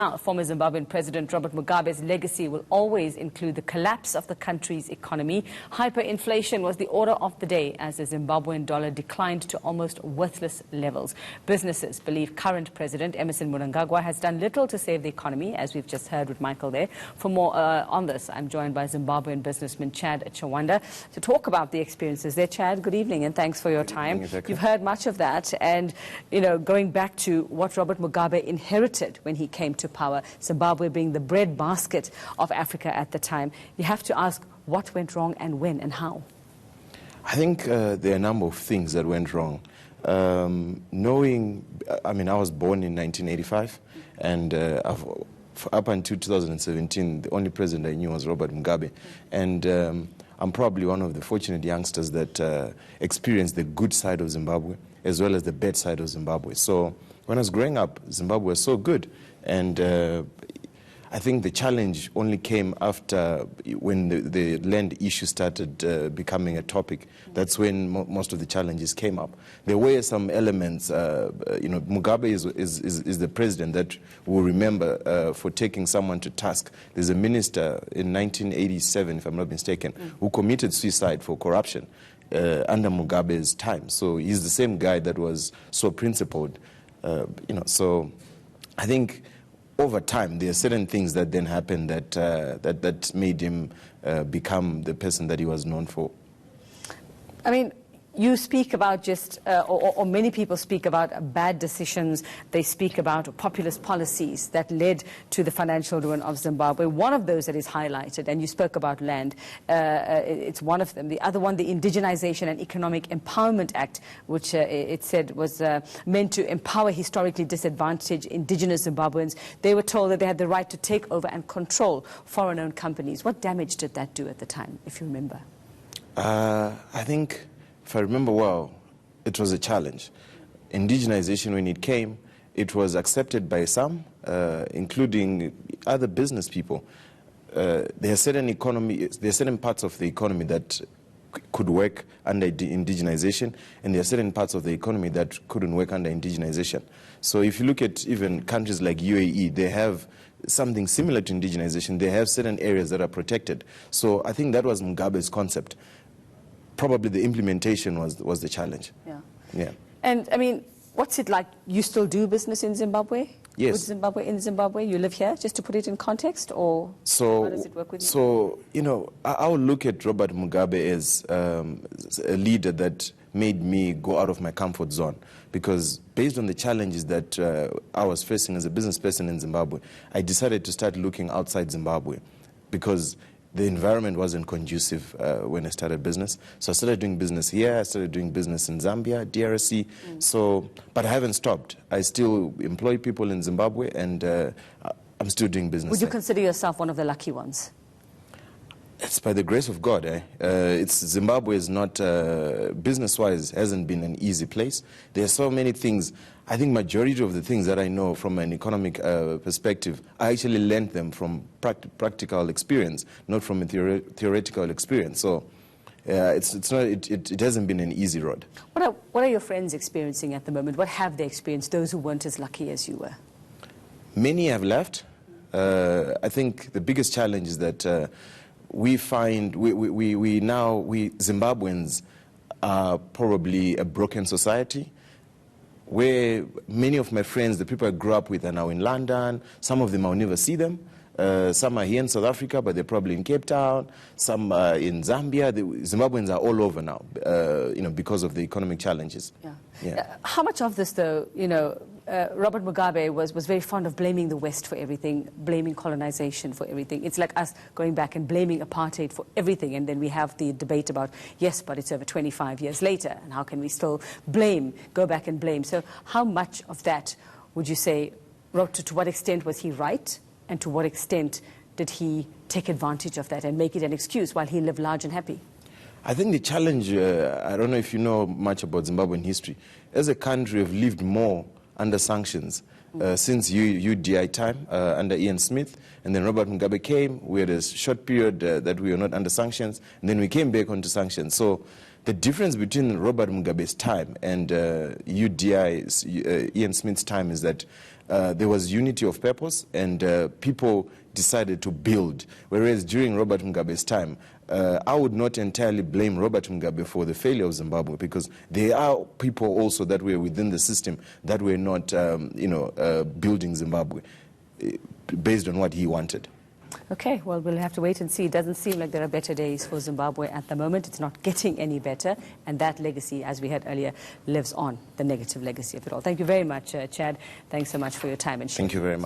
Former Zimbabwean President Robert Mugabe's legacy will always include the collapse of the country's economy. Hyperinflation was the order of the day as the Zimbabwean dollar declined to almost worthless levels. Businesses believe current President Emmerson Mnangagwa has done little to save the economy, as we've just heard with Michael there. For more on this, I'm joined by Zimbabwean businessman Chad Chawanda to talk about the experiences there. Chad, good evening and thanks for your time. You've heard much of that, and going back to what Robert Mugabe inherited when he came to power, Zimbabwe being the breadbasket of Africa at the time. You have to ask what went wrong and when and how. I think there are a number of things that went wrong. I was born in 1985, and up until 2017, the only president I knew was Robert Mugabe. And I'm probably one of the fortunate youngsters that experienced the good side of Zimbabwe as well as the bad side of Zimbabwe. So when I was growing up, Zimbabwe was so good. And I think the challenge only came after when the land issue started becoming a topic. That's when most of the challenges came up. There were some elements, Mugabe is the president that we'll remember for taking someone to task. There's a minister in 1987, if I'm not mistaken, who committed suicide for corruption under Mugabe's time. So he's the same guy that was so principled, So I think over time, there are certain things that then happened that made him become the person that he was known for. I mean, you speak about or many people speak about bad decisions. They speak about populist policies that led to the financial ruin of Zimbabwe. One of those that is highlighted, and you spoke about land, it's one of them. The other one, the Indigenization and Economic Empowerment Act, which it said was meant to empower historically disadvantaged indigenous Zimbabweans. They were told that they had the right to take over and control foreign-owned companies. What damage did that do at the time, if you remember? I think, if I remember well, it was a challenge. Indigenization, when it came, it was accepted by some, including other business people. There are certain parts of the economy that could work under indigenization, and there are certain parts of the economy that couldn't work under indigenization. So if you look at even countries like UAE, they have something similar to indigenization. They have certain areas that are protected. So I think that was Mugabe's concept. Probably the implementation was the challenge. Yeah. And I mean, what's it like? You still do business in Zimbabwe? Yes. With Zimbabwe, in Zimbabwe? You live here, just to put it in context, or how does it work with you? I would look at Robert Mugabe as a leader that made me go out of my comfort zone, because based on the challenges that I was facing as a business person in Zimbabwe, I decided to start looking outside Zimbabwe, because the environment wasn't conducive when I started business. So I started doing business here. I started doing business in Zambia, DRC. But I haven't stopped. I still employ people in Zimbabwe, and I'm still doing business. Would you consider yourself one of the lucky ones? It's by the grace of God. Zimbabwe is not, business-wise, hasn't been an easy place. There are so many things. I think majority of the things that I know from an economic perspective, I actually learned them from practical experience, not from a theoretical experience. So it hasn't been an easy road. What are your friends experiencing at the moment? What have they experienced, those who weren't as lucky as you were? Many have left. I think the biggest challenge is that we find we Zimbabweans are probably a broken society, where many of my friends, the people I grew up with, are now in London. Some of them I'll never see them. Some are here in South Africa, but they're probably in Cape Town. Some are in Zambia. The Zimbabweans are all over now, because of the economic challenges. Yeah. How much of this, though, Robert Mugabe was very fond of blaming the West for everything, blaming colonization for everything. It's like us going back and blaming apartheid for everything, and then we have the debate about, yes, but it's over 25 years later, and how can we still go back and blame? So how much of that would you say, to what extent was he right, and to what extent did he take advantage of that and make it an excuse while he lived large and happy? I think the challenge, I don't know if you know much about Zimbabwean history. As a country, we've lived more under sanctions since UDI time under Ian Smith, and then Robert Mugabe came. We had a short period that we were not under sanctions, and then we came back onto sanctions. So the difference between Robert Mugabe's time and UDI's, Ian Smith's time, is that there was unity of purpose, and people decided to build. Whereas during Robert Mugabe's time, I would not entirely blame Robert Mugabe for the failure of Zimbabwe, because there are people also that were within the system that were not, building Zimbabwe based on what he wanted. Okay, well, we'll have to wait and see. It doesn't seem like there are better days for Zimbabwe at the moment. It's not getting any better, and that legacy, as we heard earlier, lives on, the negative legacy of it all. Thank you very much, Chad. Thanks so much for your time and sharing. Thank you very much.